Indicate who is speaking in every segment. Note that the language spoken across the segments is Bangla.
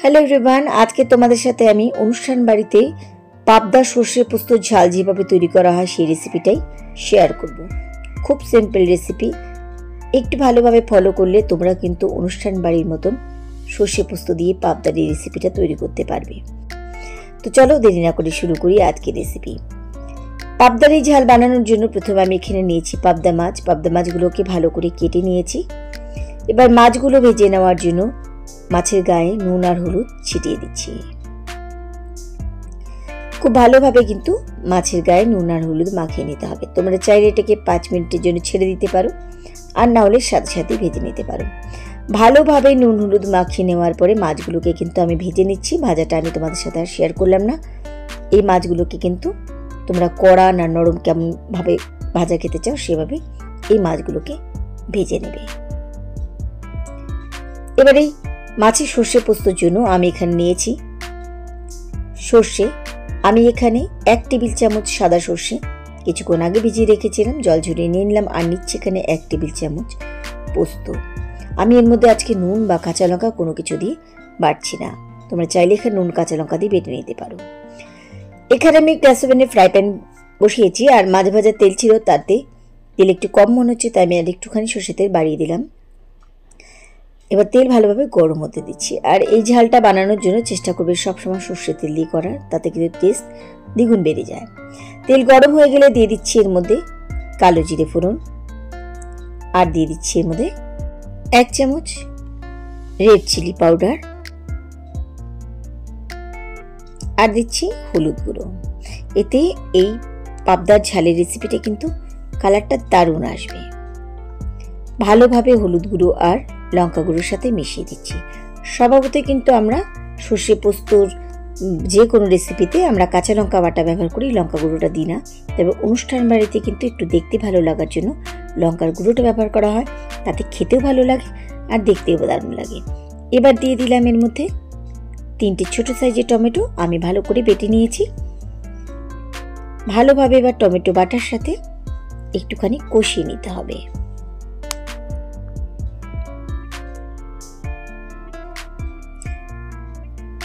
Speaker 1: হ্যালো এভরিওয়ান, আজকে তোমাদের সাথে আমি অনুষ্ঠান বাড়িতে পাবদা সর্ষে পোস্ত ঝাল যেভাবে তৈরি করা হয় সেই রেসিপিটাই শেয়ার করব। খুব সিম্পল রেসিপি, একটু ভালোভাবে ফলো করলে তোমরা কিন্তু অনুষ্ঠান বাড়ির মতন সর্ষে পোস্ত দিয়ে পাবদার এই রেসিপিটা তৈরি করতে পারবে। তো চলো দেরি না করে শুরু করি আজকের রেসিপি। পাবদার এই ঝাল বানানোর জন্য প্রথমে আমি এখানে নিয়েছি পাবদা মাছ। পাবদা মাছগুলোকে ভালো করে কেটে নিয়েছি। এবার মাছগুলো ভেজে নেওয়ার জন্য মাছের গায়ে নুন আর হলুদ ছিটিয়ে দিচ্ছি। খুব ভালোভাবে কিন্তু মাছের গায়ে নুন আর হলুদ মাখিয়ে নিতে হবে। তোমরা চাইলে এটাকে 5 মিনিটের জন্য ছেড়ে দিতে পারো, আর না হলে সাথে সাথে ভেজে নিতে পারো। ভালোভাবে নুন হলুদ মাখিয়ে নেওয়ার পরে মাছগুলোকে কিন্তু আমি ভেজে নিচ্ছি। ভাজাটা আমি তোমাদের সাথে আর শেয়ার করলাম না। এই মাছগুলোকে কিন্তু তোমরা কড়া না নরম কেমনভাবে ভাজা খেতে চাও সেভাবে এই মাছগুলোকে ভেজে নেবে। এবার এই মাছের সর্ষে পোস্তর জন্য আমি এখানে নিয়েছি সর্ষে। আমি এখানে 1 টেবিল চামচ সাদা সর্ষে কিছুক্ষণ আগে ভিজিয়ে রেখেছিলাম, জল ঝরিয়ে নিয়ে নিলাম। আর নিচ্ছি এখানে 1 টেবিল চামচ পোস্ত। আমি এর মধ্যে আজকে নুন বা কাঁচা লঙ্কা কোনো কিছু দিয়ে বাটছি না। তোমরা চাইলে এখানে নুন কাঁচা লঙ্কা দিয়ে বেটে নিতে পারো। এখানে আমি গ্যাস ওভেনে ফ্রাই প্যান বসিয়েছি, আর মাঝে ভাজা তেল ছিল, তাতে তেল একটু কম মনে হচ্ছে, তাই আমি আর একটুখানি সর্ষে তেল বাড়িয়ে দিলাম। এবার তেল ভালোভাবে গরম হতে দিচ্ছি। আর এই ঝালটা বানানোর জন্য চেষ্টা করবে সবসময় সর্ষের তেল দিয়ে করার, তাতে কিন্তু টেস্ট দ্বিগুণ বেড়ে যায়। তেল গরম হয়ে গেলে দিয়ে দিচ্ছি এর মধ্যে কালো জিরে ফোড়ন, আর দিয়ে দিচ্ছি এর মধ্যে 1 চামচ রেড চিলি পাউডার, আর দিচ্ছি হলুদ গুঁড়ো। এতে এই পাবদার ঝালের রেসিপিটা কিন্তু কালারটা দারুণ আসবে। ভালোভাবে হলুদ গুঁড়ো আর লঙ্কা গুঁড়োর সাথে মিশিয়ে দিচ্ছি। স্বভাবতই কিন্তু আমরা সর্ষে পোস্তর যে কোনো রেসিপিতে আমরা কাঁচা লঙ্কা বাটা ব্যবহার করি, লঙ্কা গুঁড়োটা দিই না। তবে অনুষ্ঠান বাড়িতে কিন্তু একটু দেখতে ভালো লাগার জন্য লঙ্কার গুঁড়োটা ব্যবহার করা হয়, তাতে খেতেও ভালো লাগে আর দেখতেও দারুণ লাগে। এবার দিয়ে দিলাম এর মধ্যে 3টে ছোট সাইজের টমেটো আমি ভালো করে বেটে নিয়েছি। ভালোভাবে এবার টমেটো বাটার সাথে একটুখানি কষিয়ে নিতে হবে।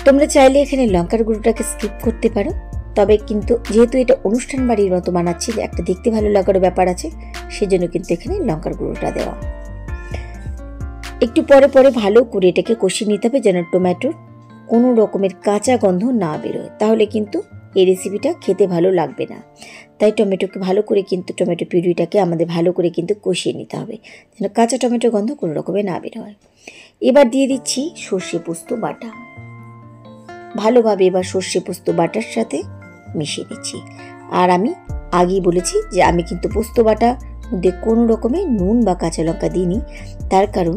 Speaker 1: তোমরা চাইলে এখানে লঙ্কার গুঁড়োটাকে স্কিপ করতে পারো, তবে কিন্তু যেহেতু এটা অনুষ্ঠান বাড়ির মতো বানাচ্ছি, একটা দেখতে ভালো লাগার ব্যাপার আছে, সেজন্য কিন্তু এখানে লঙ্কার গুঁড়োটা দেওয়া। একটু পরে পরে ভালো করে এটাকে কষিয়ে নিতে হবে, যেন টমেটোর কোনো রকমের কাঁচা গন্ধ না বেরোয়, তাহলে কিন্তু এই রেসিপিটা খেতে ভালো লাগবে না। তাই টমেটোকে ভালো করে কিন্তু টমেটো পিউরিটাকে আমাদের ভালো করে কিন্তু কষিয়ে নিতে হবে, যেন কাঁচা টমেটো গন্ধ কোনো রকমের না বেরোয়। এবার দিয়ে দিচ্ছি সর্ষে পোস্ত বাটা। ভালোভাবে এবার সর্ষে পোস্ত বাটার সাথে মিশিয়ে দিচ্ছি। আর আমি আগেই বলেছি যে আমি কিন্তু পোস্ত বাটার মধ্যে কোনো রকমের নুন বা কাঁচা লঙ্কা দিইনি, তার কারণ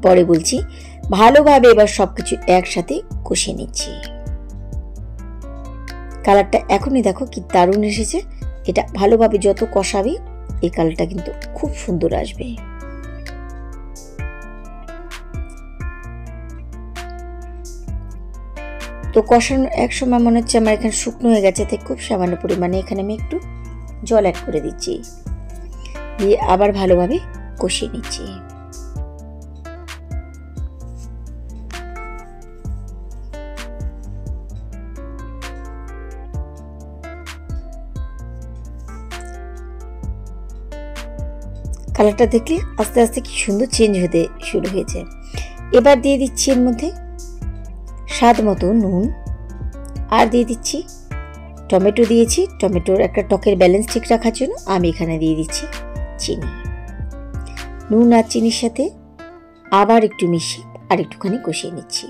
Speaker 1: পরে বলছি। ভালোভাবে এবার সবকিছু একসাথে কষিয়ে নিচ্ছি। কালারটা এখনই দেখো কি দারুণ এসেছে। এটা ভালোভাবে যত কষাবে এই কালারটা কিন্তু খুব সুন্দর আসবে। তো কষানোর এক সময় মনে হচ্ছে আমার এখানে শুকনো হয়ে গেছে, তাই খুব সামান্য পরিমাণে এখানে আমি একটু জল অ্যাড করে দিচ্ছি, দিয়ে আবার ভালোভাবে কষিয়ে নিচ্ছি। কালারটা দেখলে আস্তে আস্তে কি সুন্দর চেঞ্জ হতে শুরু হয়েছে। এবার দিয়ে দিচ্ছি এর মধ্যে স্বাদ মতো নুন, আর দিয়ে দিচ্ছি টমেটো দিয়েছি, টমেটোর একটা টকের ব্যালেন্স ঠিক রাখার জন্য আমি এখানে দিয়ে দিচ্ছি চিনি। নুন আর চিনির সাথে আবার একটু মিশিয়ে আর একটুখানি কষিয়ে নিচ্ছি।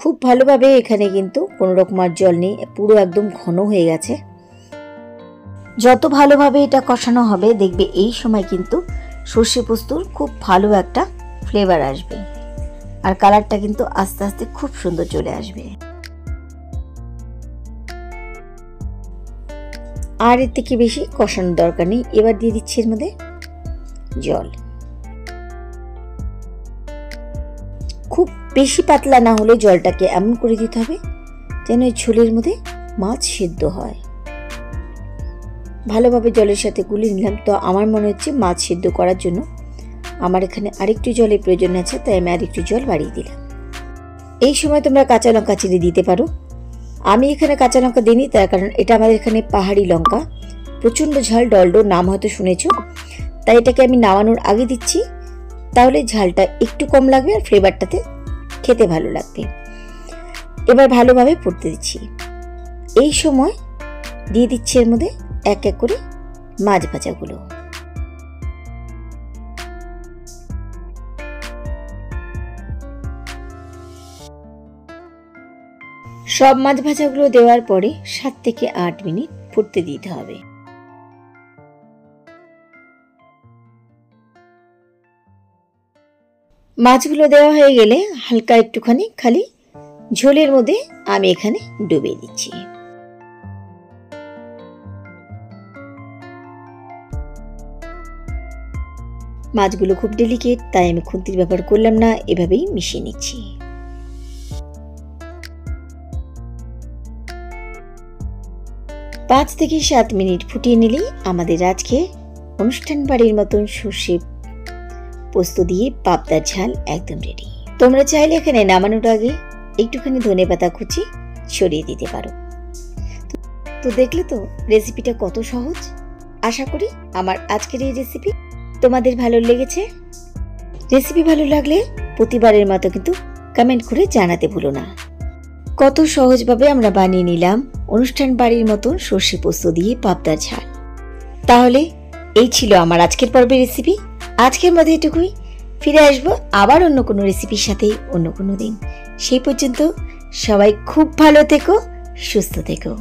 Speaker 1: খুব ভালোভাবে এখানে কিন্তু কোনো রকম আর জল নেই, পুরো একদম ঘন হয়ে গেছে। যত ভালোভাবে এটা কষানো হবে দেখবে এই সময় কিন্তু সর্ষে পোস্তর খুব ভালো একটা ফ্লেভার আসবে, আর কালারটা কিন্তু আস্তে আস্তে খুব সুন্দর চলে আসবে। আর এর থেকে বেশি কষানোর দরকার নেই। এবার দিয়ে দিচ্ছি এর মধ্যে জল। খুব বেশি পাতলা না হলে জলটাকে এমন করে দিতে হবে যেন এই ঝোলের মধ্যে মাছ সিদ্ধ হয়। ভালোভাবে জলের সাথে গুলিয়ে নিলাম। তো আমার মনে হচ্ছে মাছ সিদ্ধ করার জন্য আমার এখানে আরেকটু জলের প্রয়োজন আছে, তাই আমি আরেকটু জল বাড়িয়ে দিলাম। এই সময় তোমরা কাঁচা লঙ্কা চিড়ে দিতে পারো। আমি এখানে কাঁচা লঙ্কা দিইনি, তার কারণ এটা আমাদের এখানে পাহাড়ি লঙ্কা, প্রচণ্ড ঝাল, ডলডো, নাম হয়তো শুনেছ। তাই এটাকে আমি নামানোর আগে দিচ্ছি, তাহলে ঝালটা একটু কম লাগবে আর ফ্লেভারটাতে খেতে ভালো লাগবে। এবার ভালোভাবে ফুটতে দিচ্ছি। এই সময় দিয়ে দিচ্ছি এর মধ্যে এক এক করে মাছ ভাজাগুলো। সব মাছ ভাজাগুলো দেওয়ার পরে 7 থেকে 8 মিনিট ফুটতে দিতে হবে। মাছগুলো দেওয়া হয়ে গেলে হালকা একটুখানি খালি ঝোলের মধ্যে আমি এখানে ডুবিয়ে দিচ্ছি। মাছগুলো খুব ডেলিকেট, তাই আমি খুন্তির ব্যবহার করলাম না, এভাবেই মিশিয়ে নিচ্ছি। পাঁচ থেকে 7 মিনিট ফুটিয়ে নিলেই আমাদের আজকে অনুষ্ঠান বাড়ির মতন সর্ষে পোস্ত দিয়ে পাবদার ঝাল একদম রেডি। তোমরা চাইলে এখানে নামানোর আগে একটুখানি ধনেপাতা কুচি ছড়িয়ে দিতে পারো। তো দেখলে তো রেসিপিটা কত সহজ। আশা করি আমার আজকের এই রেসিপি তোমাদের ভালো লেগেছে। রেসিপি ভালো লাগলে প্রতিবারের মতো কিন্তু কমেন্ট করে জানাতে ভুলো না। কত সহজভাবে আমরা বানিয়ে নিলাম অনুষ্ঠান বাড়ির মতন সর্ষে পোস্ত দিয়ে পাবদার ঝাল। তাহলে এই ছিল আমার আজকের পর্বের রেসিপি। আজকের মধ্যে এটুকুই, ফিরে আসবো আবার অন্য কোনো রেসিপির সাথে অন্য কোনো দিন। সেই পর্যন্ত সবাই খুব ভালো থেকো, সুস্থ থেকো।